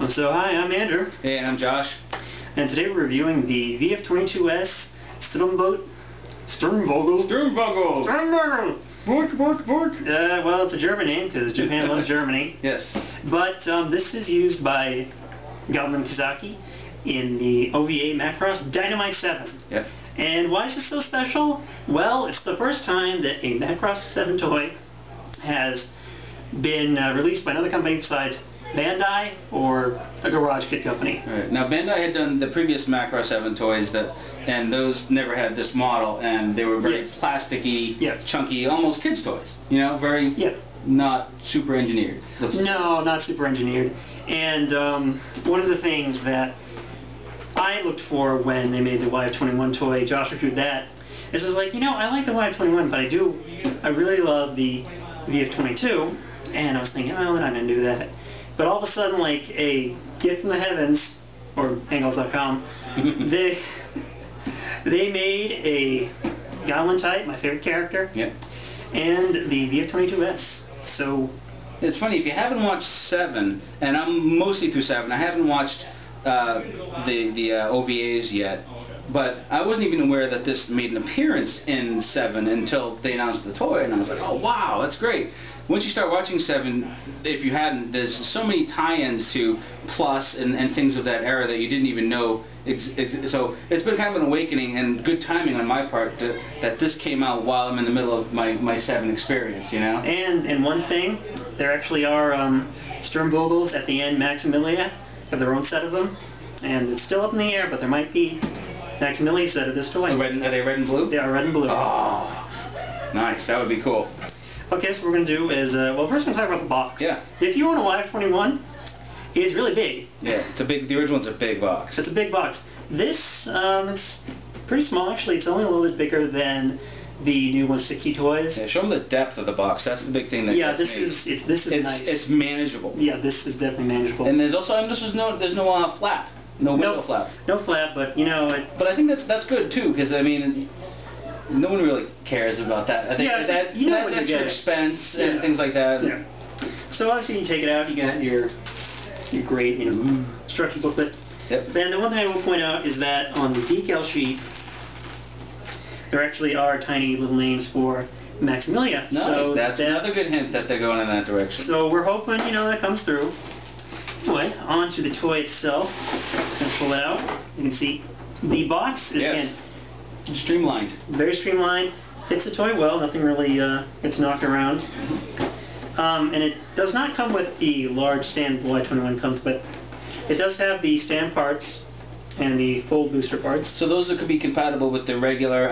So hi, I'm Andrew. Hey, and I'm Josh. And today we're reviewing the VF-22 Sturmvogel. Well, it's a German name because Japan loves Germany. Yes. But this is used by Galman Kizaki in the OVA Macross Dynamite 7. Yep. And why is this so special? Well, it's the first time that a Macross 7 toy has been released by another company besides Bandai or a garage kit company. Right. Now Bandai had done the previous Macross 7 toys and those never had this model, and they were very plasticky, chunky, almost kids toys. You know, very not super engineered. No, not super engineered. And one of the things that I looked for when they made the YF-21 toy, Josh reviewed that, is like, you know, I like the YF-21, but I really love the VF-22, and I was thinking, oh, we're not going to do that. But all of a sudden, like a gift from the heavens, or angles.com, they made a Goblin type, my favorite character, and the VF-22S. So it's funny, if you haven't watched 7, and I'm mostly through 7, I haven't watched the OVAs yet, but I wasn't even aware that this made an appearance in 7 until they announced the toy, and I was like, oh wow, that's great. Once you start watching 7, if you hadn't, there's so many tie-ins to Plus and things of that era that you didn't even know. So it's been kind of an awakening and good timing on my part that this came out while I'm in the middle of my 7 experience, you know? And one thing, there actually are Sturmvogels at the end, Maximilia, have their own set of them, and it's still up in the air, but there might be Maximilia set of this toy. Are they red and blue? They are red and blue. Oh, nice. That would be cool. Okay, so what we're going to do is, well, first we're going to talk about the box. Yeah. If you own a YF-21, it is really big. Yeah, the original's a big box. It's a big box. This, it's pretty small, actually. It's only a little bit bigger than the new 160 toys. Yeah, show them the depth of the box. That's the big thing that this is nice. It's manageable. Yeah, this is definitely manageable. And there's also, there's no flap. No window flap. No flap, but, you know... But I think that's good, too, because, I mean... No one really cares about that. I think that's extra expense and things like that. Yeah. So obviously you take it out, you got your great, instruction booklet. Yep. And the one thing I will point out is that on the decal sheet, there actually are tiny little names for Maximilia. Nice. So that's another good hint that they're going in that direction. So we're hoping, that comes through. Anyway, on to the toy itself. Just going to pull it out. You can see the box is again streamlined. Very streamlined. Fits the toy well. Nothing really gets knocked around. And it does not come with the large stand Y21 comes with. It does have the stand parts and the full booster parts. So those could be compatible with the regular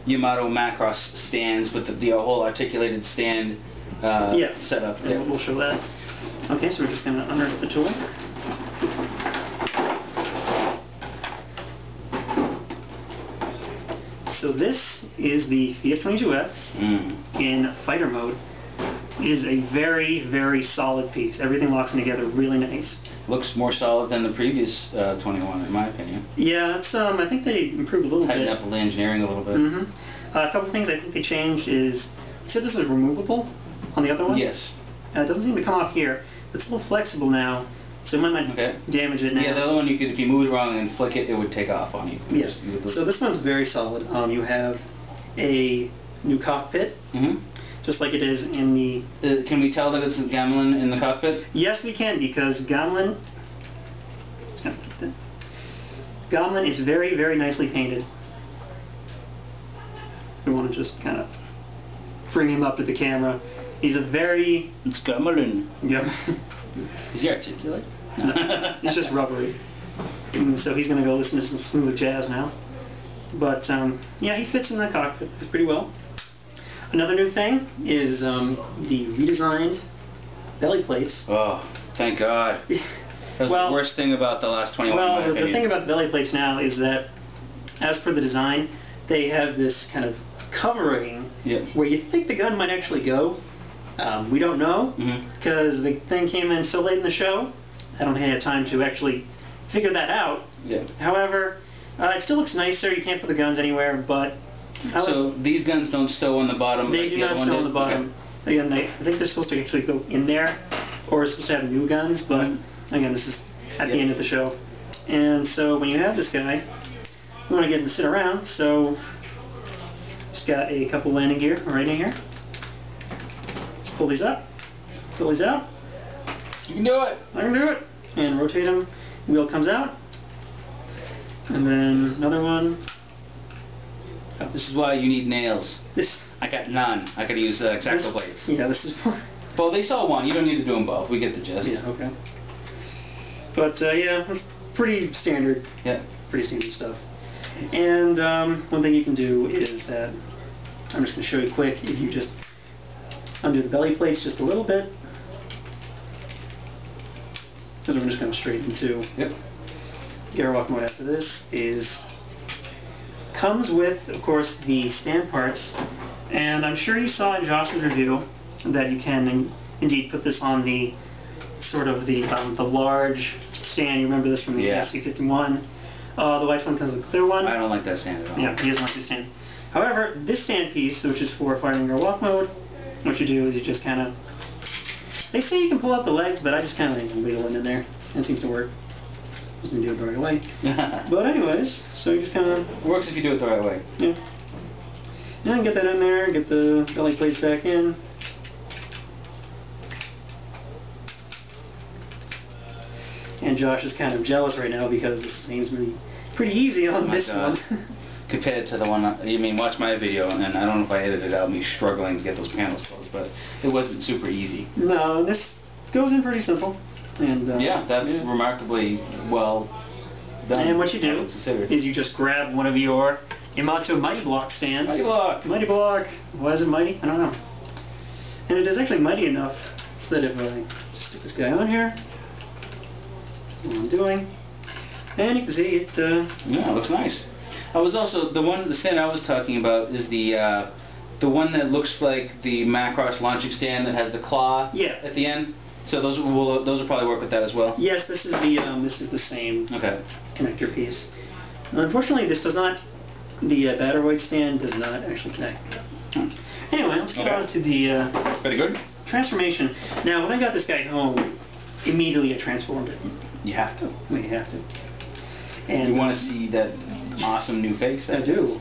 Yamato Macross stands with the whole articulated stand setup. Yeah, we'll show that. Okay, so we're just going to unearth the tool. So this is the VF-22 in fighter mode. It is a very, very solid piece. Everything locks in together really nice. Looks more solid than the previous 21, in my opinion. Yeah, it's, I think they improved a little bit. Tightened up the engineering a little bit. A couple of things I think they changed is, you said this is removable on the other one? Yes. It doesn't seem to come off here. It's a little flexible now, so it might not damage it now. Yeah, the other one, if you move it wrong and flick it, it would take off on you. Yes. So this one's very solid. You have a new cockpit, just like it is in the... Can we tell that it's Gamelin in the cockpit? Yes, we can, because Gamelin... Gamelin is very, very nicely painted. We want to just kind of bring him up to the camera. He's a very... It's Gamelin. Yep. Is he articulate? No, it's just rubbery. So he's going to go listen to some smooth jazz now. But, yeah, he fits in the cockpit pretty well. Another new thing is the redesigned belly plates. Oh, thank God. That's the worst thing about the last 21, in my opinion. The thing about the belly plates now is that, as per the design, they have this kind of covering where you think the gun might actually go. We don't know, because the thing came in so late in the show, I don't have time to actually figure that out. However, it still looks nicer. You can't put the guns anywhere, but... So these guns don't stow on the bottom? They do not stow on the bottom. Again, I think they're supposed to actually go in there, or it's supposed to have new guns, but again, this is at the end of the show. And so when you have this guy, you want to get him to sit around, so just got a couple landing gear right in here. Let's pull these up, pull these out. You can do it! I can do it! And rotate them, wheel comes out. And then another one. Oh, this is why you need nails. This. I got none. I could use X-Acto blades. Yeah, this is more. Well, they saw one. You don't need to do them both. We get the gist. Yeah, okay. But yeah, it's pretty standard. Yeah. Pretty standard stuff. And one thing you can do is that, I'm just going to show you quick, if you just undo the belly plates just a little bit, because we're just going straight into Gwalk mode after this, comes with, of course, the stand parts, and I'm sure you saw in Josh's review that you can indeed put this on the sort of the large stand. You remember this from the SC51. The white one comes with a clear one. I don't like that stand at all. Yeah, he doesn't like this stand. However, this stand piece, which is for firing your walk mode, what you do is you just kind of... They say you can pull out the legs, but I just kind of wiggle them in there. It seems to work. Doesn't do it the right way. But anyways, so you just kind of... Works if you do it the right way. Yeah. And get that in there, get the belly plates back in. And Josh is kind of jealous right now because this seems to be pretty easy on this one. Compared to the one, watch my video, and I don't know if I edited out me struggling to get those panels closed, but it wasn't super easy. No, this goes in pretty simple. And yeah, that's remarkably well done. And what you do is you just grab one of your Yamato Mighty Block stands. Mighty Block! Mighty Block! Why is it mighty? I don't know. And it is actually mighty enough so that if I just stick this guy on here, what I'm doing, and you can see it. Yeah, it looks nice. I was also the stand I was talking about is the one that looks like the Macross launching stand that has the claw at the end. So those will probably work with that as well. Yes, this is the same connector piece. Unfortunately, this does not. The Battroid stand does not actually connect. Anyway, let's get on to the very good transformation. Now, when I got this guy home, immediately I transformed it. You have to. Well, you have to. And you want to see that awesome new face? I do.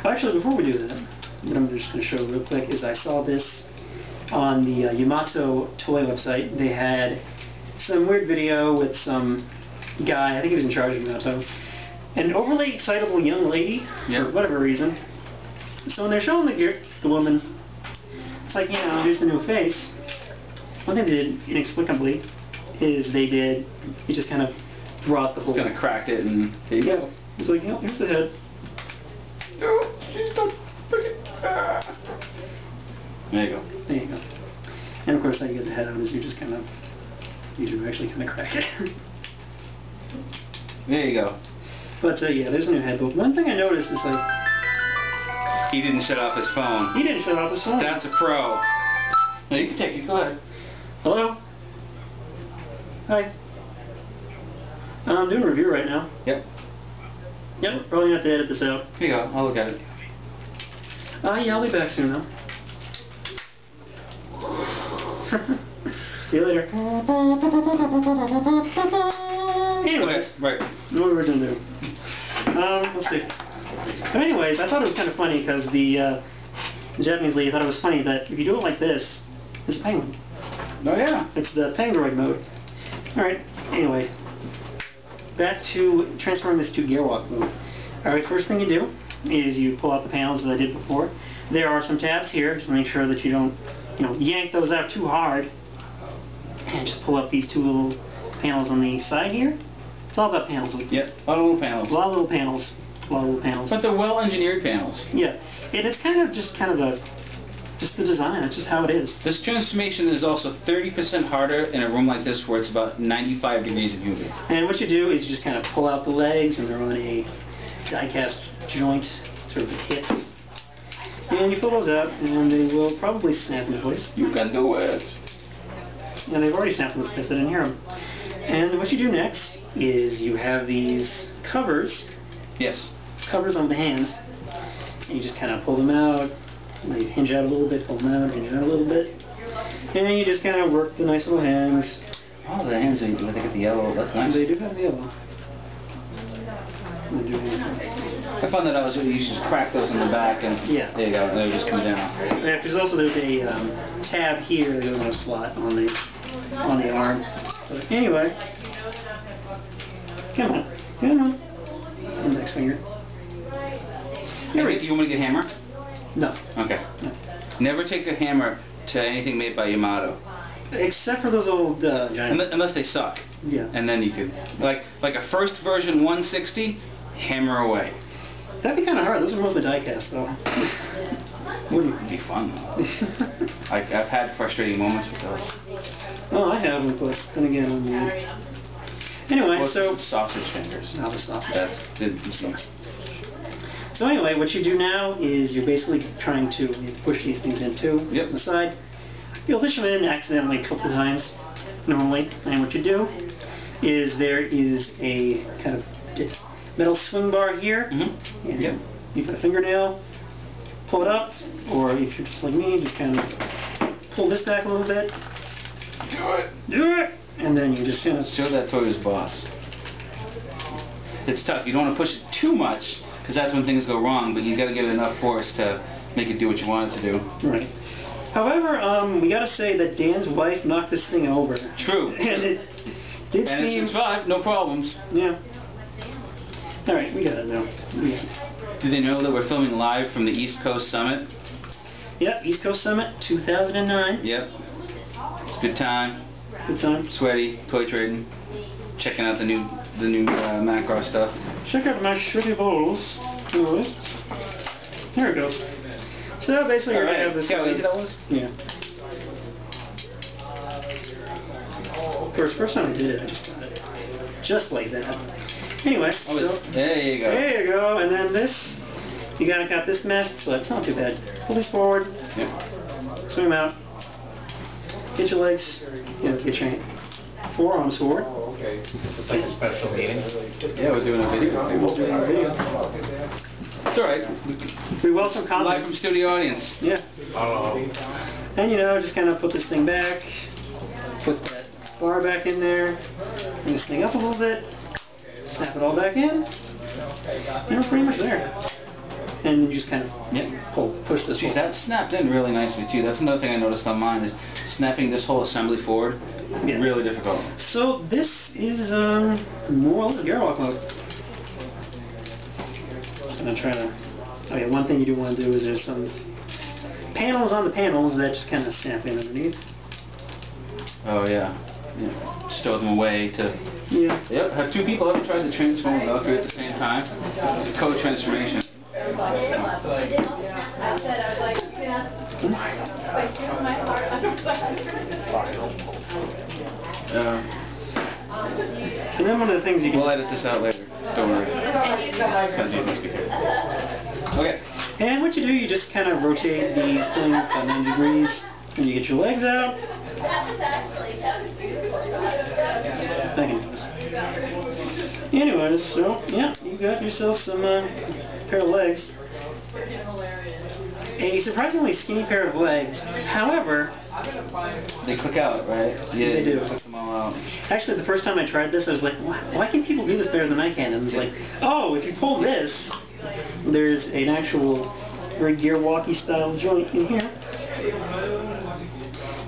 Actually, before we do that, what I'm just going to show real quick is I saw this on the Yamato toy website. They had some weird video with some guy, I think he was in charge of Yamato, an overly excitable young lady, for whatever reason. So when they're showing the woman, it's like, here's the new face. One thing they did inexplicably is he just kind of brought the whole... Just kind of cracked it and there you go. It's like, here's the head. Oh, she's not freaking... There you go. There you go. And of course, how you get the head out is you do actually kind of crack it. There you go. But yeah, there's a new head. But one thing I noticed is like... He didn't shut off his phone. He didn't shut off his phone. That's a pro. No, you can take it. Go ahead. Hello? Hi. I'm doing a review right now. Yep. Yep, probably have to edit this out. Here you go. I'll look at it. Yeah, I'll be back soon though. See you later. Anyways, right. What were we going to do? Let's see. But anyways, I thought it was kind of funny because the Japanese lady thought it was funny that if you do it like this, it's a penguin. Oh yeah. It's the Pangroid mode. Alright, anyway. Back to transferring this to Gwalk mode. Alright, first thing you do is you pull out the panels as I did before. There are some tabs here, just to make sure that you don't, yank those out too hard. And just pull up these two little panels on the side here. It's all about panels. Yep, a lot of little panels. A lot of little panels. A lot of little panels. But they're well-engineered panels. Yeah, and it's kind of just the design. That's just how it is. This transformation is also 30% harder in a room like this where it's about 95 degrees of humidity. And what you do is you just kind of pull out the legs, and they're on a die-cast joint, sort of a kit. And you pull those out, and they will probably snap into place. You can do it. And they've already snapped into place. I didn't hear them. And what you do next is you have these covers. Yes. Covers on the hands. And you just kind of pull them out. They hinge out a little bit, pull them out, hinge out a little bit. And then you just kind of work the nice little hands. Oh, the hands, they get the yellow. That's nice. They do have the yellow. I found that you should just crack those in the back and yeah. There you go. They just come down. Yeah, because also there's a tab here that goes in a slot on the arm. But anyway, come on. Index finger. Hey, do you want me to get a hammer? No. Okay. No. Never take a hammer to anything made by Yamato. Except for those old giant. Unless they suck. Yeah. And then you could, like a first version 160, hammer away. That'd be kind of hard. Those are mostly die cast, though. Wouldn't be fun, though. I've had frustrating moments with those. Oh, I haven't, but then again, anyway, well, so... sausage fingers. Not the sausage. That's the So anyway, what you do now is you're basically trying to push these things in too. Yep. On the side. You'll push them in accidentally a couple of times, normally. And what you do is there is a kind of metal swing bar here. Mm-hmm. And yep. you put a fingernail, pull it up, or if you're just like me, just kind of pull this back a little bit. Do it. Do it! And then you just kind of... Show that to his boss. It's tough. You don't want to push it too much, because that's when things go wrong, but you got to give it enough force to make it do what you want it to do. Right. However, we got to say that Dan's wife knocked this thing over. True. And it did and seem... it's survived, no problems. Yeah. All right, we got it now. Do they know that we're filming live from the East Coast Summit? Yep, East Coast Summit 2009. Yep. Good time. Good time. Sweaty, toy trading, checking out the new Macross stuff. Check out my shitty bowls. Anyways, there it goes. So basically, you're gonna have this. See how easy that was? Yeah. Of course, first time I did it, I just got it just like that. Anyway, so there you go. There you go. And then this, you gotta got this mess, so it's not too bad. Pull these forward. Yep. Swing them out. Get your legs. Get your forearms forward. Okay. It's like a special meeting. Yeah, we're doing a video. It's alright. We welcome comments. Live from studio audience. Yeah. Oh. And just kind of put this thing back. Put that bar back in there. Bring this thing up a little bit. Snap it all back in. And we're pretty much there. And you just kind of push this. Geez, that snapped in really nicely too. That's another thing I noticed on mine is snapping this whole assembly forward. Yeah. Really difficult. So this is more or less Gwalk mode. Just gonna try to. Oh yeah, one thing you do want to do is there's some panels on the panels that just kind of snap in underneath. Oh yeah. Stow them away to. Yeah. Yep. Have two people ever tried to transform Valkyrie at the same time? It's code transformation. And then one of the things you can... We'll edit this out later. Don't worry. Sanjay must be here. Okay. And what you do, you just kind of rotate these things by 90 degrees, and you get your legs out. I can do this. Anyways, so yeah, you got yourself some pair of legs. A surprisingly skinny pair of legs. However, they click out, right? Yeah, they do. Click them all out. Actually, the first time I tried this, I was like, why can people do this better than I can? And it's like, oh, if you pull this, there's an actual very Gwalky style joint in here.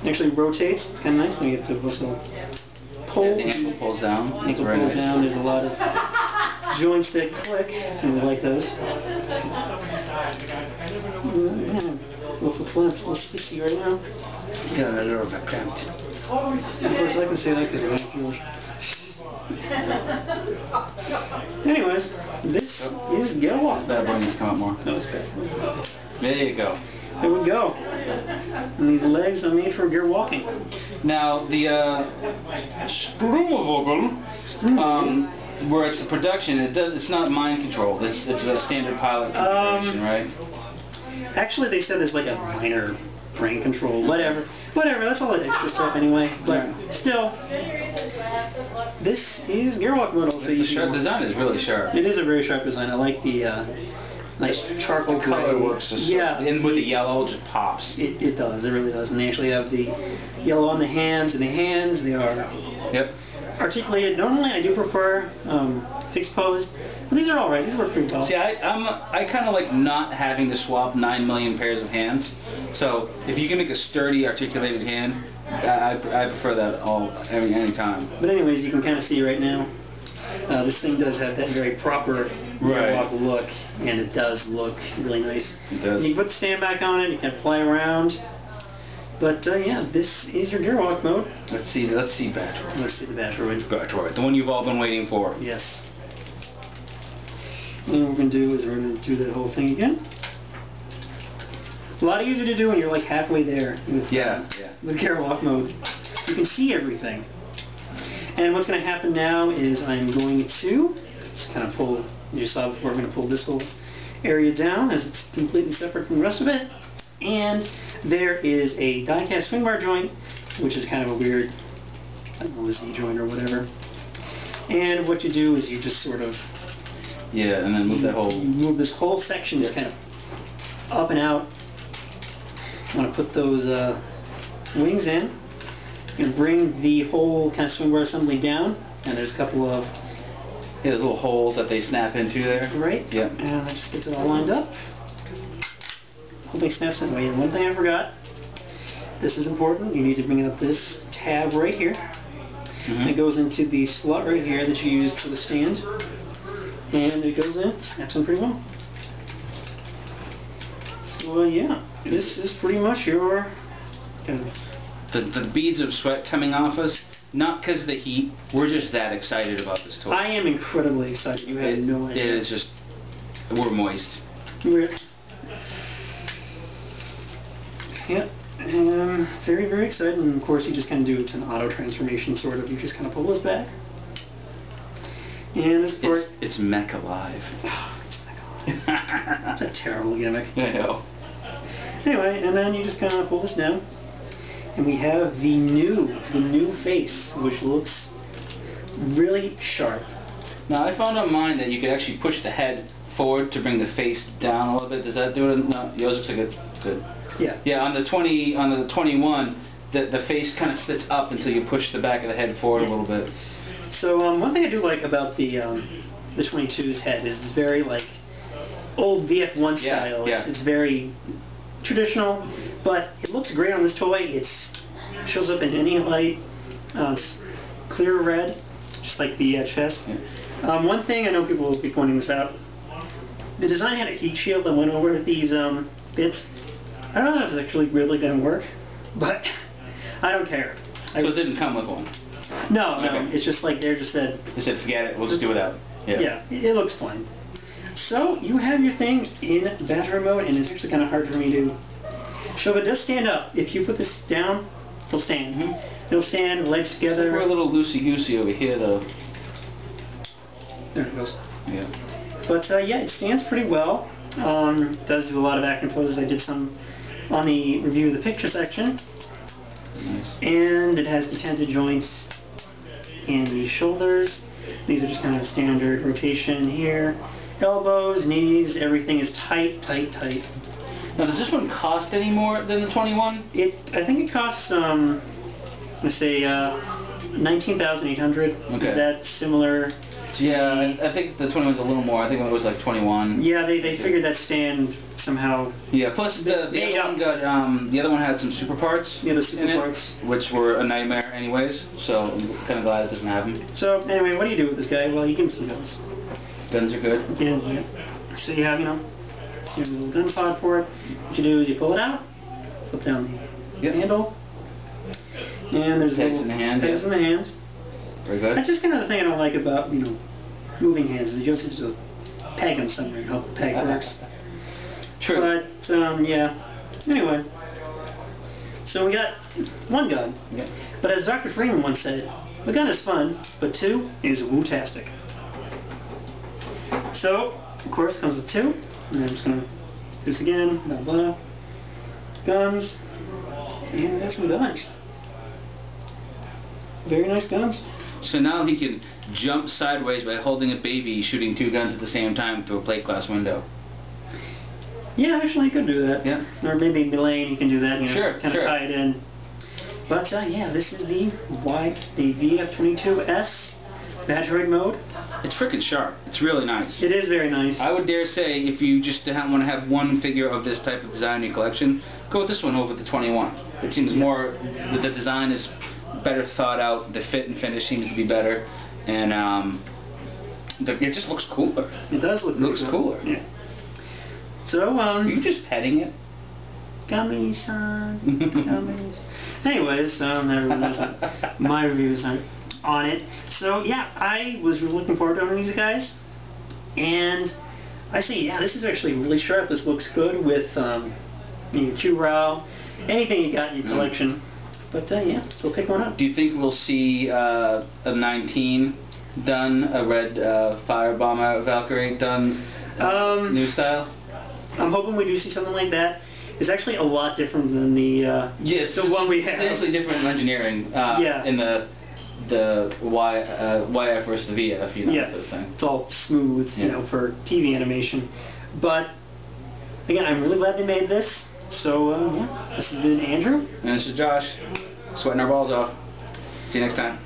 It actually rotates. It's kind of nice when you get to also pull. Yeah, the ankle pulls down. Ankle pulls down. There's a lot of joints that click, and we like those. Go for flips. Let's see right now. Yeah, a little bit cramped. Of course, I can say that because I'm Jewish. Anyways, this is Gwalk. That boy needs to come up more. No, it's good. There you go. There we go. And these legs are made for Gwalking. Now, the Strumavogel, where it's the production, it's not mind controlled. It's a standard pilot configuration, right? Actually, they said there's like a minor brain control, whatever, that's all that extra stuff anyway, but still, this is Gwalk model. So The sharp design is really sharp. It is a very sharp design. I like the nice charcoal gray. Color works just and with the yellow, it just pops. It does, it really does. And they actually have the yellow on the hands, and the hands, they are Yep. articulated. Normally I do prefer fixed pose, but these are alright. These work pretty well. See, I kind of like not having to swap 9 million pairs of hands. So if you can make a sturdy, articulated hand, I prefer that any time. But anyways, you can kind of see right now, this thing does have that very proper Gwalk look, and it does look really nice. It does. You put the stand back on it, you can fly around. But yeah, this is your Gearwalk mode. Let's see Battroid. Let's see the Battroid. Battroid, the one you've all been waiting for. Yes. And what we're going to do is we're going to do that whole thing again. A lot easier to do when you're like halfway there with, with Gearwalk mode. You can see everything. And what's going to happen now is I'm going to just kind of pull, you saw before, I'm going to pull this whole area down as it's completely separate from the rest of it. And there is a die-cast swing bar joint, which is kind of a weird, I don't know, Z-joint or whatever. And what you do is you just sort of... Yeah, and then move that whole... You move this whole section just kind of up and out. You want to put those wings in. And bring the whole kind of swing bar assembly down. And there's a couple of... Yeah, there's little holes that they snap into there. Right. Yeah. And that just gets it all lined up. Whole thing snaps in. Wait, and one thing I forgot. This is important. You need to bring up this tab right here. Mm-hmm. It goes into the slot right here that you used for the stand. And it goes in, snaps in pretty well. So yeah, this is pretty much your... The beads of sweat coming off us, not because of the heat, we're just that excited about this toy. I am incredibly excited. You have no idea. It is just, we're moist. Yep, very, very excited. And of course you just kind of do, it's an auto transformation sort of. You just kind of pull this back. And this part... It's mech alive. It's mech alive. That's a terrible gimmick. I know. Anyway, and then you just kind of pull this down. And we have the new face, which looks really sharp. Now I found on mine that you could actually push the head forward to bring the face down a little bit. Does that do it? No, yours looks like it's good. Yeah. Yeah, on the 21, the face kind of sits up until you push the back of the head forward a little bit. So one thing I do like about the 22's head is it's very like old VF-1 style. Yeah. It's very traditional, but it looks great on this toy. It shows up in any light. It's clear red, just like the chest. Yeah. One thing I know people will be pointing this out. The design had a heat shield that went over these bits. I don't know if it's actually really going to work, but I don't care. So it didn't come with one? No, okay. It's just like they said... They said, forget it, we'll just do it out. Yeah, it looks fine. So, you have your thing in battery mode, and it's actually kind of hard for me to show, but it does stand up. If you put this down, it'll stand. Mm-hmm. It'll stand, legs together. We're a little loosey-goosey over here, though. There it goes. Yeah. But, yeah, it stands pretty well. It does do a lot of acting poses. I did some on the review of the picture section. Nice. And it has detented joints in the shoulders. These are just kind of standard rotation here. Elbows, knees, everything is tight, tight, tight. Now, does this one cost any more than the 21? I think it costs, let's say, $19,800. Okay. Is that similar? Yeah, I think the 21's a little more. I think it was like 21. Yeah, they figured that stand somehow. Yeah, plus the other one got the other one had some super parts. Yeah, the super in parts, which were a nightmare anyways. So I'm kind of glad it doesn't have them. So anyway, what do you do with this guy? Well, you give him some guns. Guns are good. Yeah. So you have, your little gun pod for it. What you do is you pull it out, flip down the handle, and there's pegs in the hand. Pegs in the hands. Very good. That's just kind of the thing I don't like about moving hands. Is you just have to peg them somewhere and hope the peg works. True. But yeah. Anyway, so we got one gun. Yeah. But as Dr. Freeman once said, a gun is fun, but two is woo-tastic. So, of course, it comes with two. And I'm just going to do this again, blah, blah. Guns. And we got some guns. Very nice guns. So now he can jump sideways by holding a baby shooting two guns at the same time through a plate glass window. Yeah, actually, he could do that. Yeah. Or maybe Elaine, you can do that. Sure, kind of tie it in. But yeah, this is the VF-22S Battroid mode. It's freaking sharp. It's really nice. It is very nice. I would dare say, if you just want to have one figure of this type of design in your collection, go with this one over the 21. It seems more, the design is better thought out, the fit and finish seems to be better, and it just looks cooler. It does look cooler. Yeah. So, Are you just petting it? Gummies-san, gummies. Anyways, everyone knows that my reviews on it. So yeah, I was looking forward to owning these guys, and I say, yeah, this is actually really sharp. This looks good with Chu-Rao, anything you got in your collection. But yeah, go pick one up. Do you think we'll see a 19 done, a red Firebomber Valkyrie done, new style? I'm hoping we do see something like that. It's actually a lot different than the it's one we have. Substantially different engineering in the YF versus the VF, you know, that sort of thing. It's all smooth, you know, for TV animation. But again, I'm really glad they made this. So yeah, this has been Andrew. And this is Josh, sweating our balls off. See you next time.